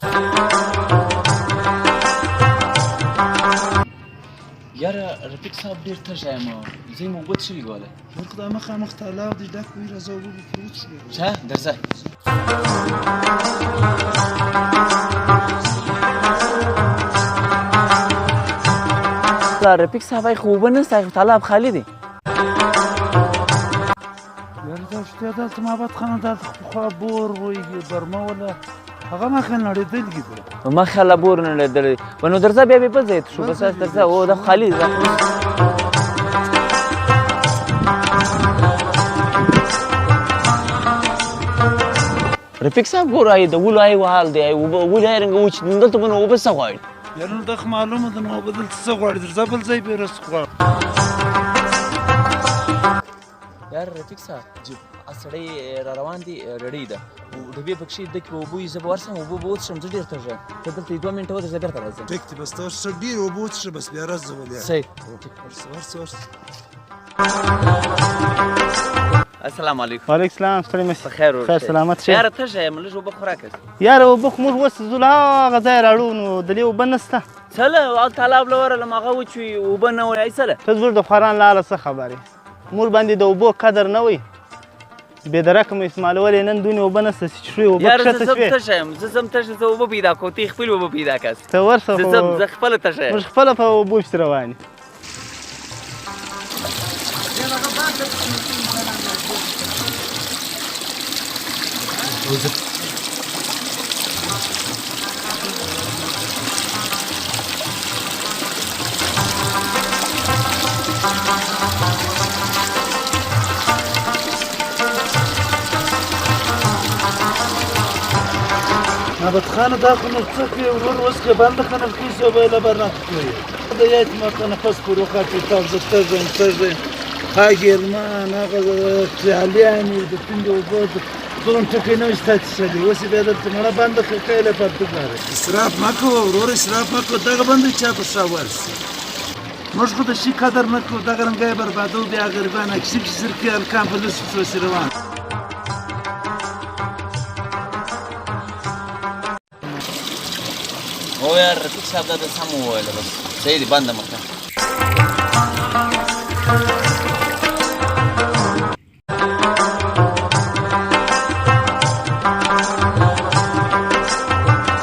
یاره رفیق صاحب ډېر تږی یم زه یم اوبه څښلي ګوله نور خدای مخامخ تالاو دي ډک وي راځه اوبه به پرې وڅښو شه درځه رفیق صاحب خو اوبه نشته تالاب خالي دی یاره دا رښتیا دلته محبت خانه دلته پخوا بور وایي برمه ولا هغه مخکې نړېدلي دي مخکې له بور نړېدلی و نو درځه بیا بل ځای ته شو بس درځه او دا خالي دی رفیق صاحب ګوره د ولو ای حال دی ولې رنګ وچ دلته به نو اوبه څه غواړي یاره نو دا خو معلومه ده نو اوبه دلته څه غواړي درځه بل ځای بیا رس غواړه یاره رفیق صاحب سړی را روان دی رړۍ ده ډوبې پکښې ډکې به اوبه وي زه به ورسم اوبه به وڅښم زه ډېر تږی یم ته دلته 2 منټه ودرېږه بېرته راځم ټیک دی بس ته ورشه ډېرې اوبه وڅښه بس بیا راځه ولې صحیح ورشه السلام علیکم وعلیکم السلام ستړی مه شې خیر خیر سلامت شه یاره تږی یم لږ اوبه خو راکړه یاره اوبه خو موږ اوس ځو له هغه ځایه راړو نو دلې اوبه نشته څه له تالاب له ورغلم هغه وچ وي اوبه نه وایي څه له ته زموږ د خواران لاله څه خبرې مور باندې د اوبو قدر نه وي بې درکه مو استعمالولې نن دونې اوبه نشته چې شوې اوبه یاره کښته زه ځم شوې تږی یم زه ځم تږی زه اوبه پیدا کوم ته یې خپلې اوبه پیدا کړه ته ورشه زه ځم زه خپله تږی یم موږ خپله په اوبو پسې روان یو محبت خانه دا خو نو څه کوي ورور اوس که بنده خنل کیسې اوبه یې له برنه کوي د یاد ما تنفس پر وخت تاب زه تږی یم هاګرمان هغه خیالیانې د تندې اوبه ټول ټکی نه وي ستا څښلي اوس یې بیا درته مړه بنده کړې له پرتوګ لري اسراف مه کوه ورور اسراف مه کوه دغه بنده چا په شا ورسي موږ خو د شي قدر نه کوو دغه رنګه یې بربادوو بیا غریبان اکسي چې زرکې هلکان په لسو پسې روان او یار رفیق صاحب دا د سم وویله بس صحیح دی بنده مه کړه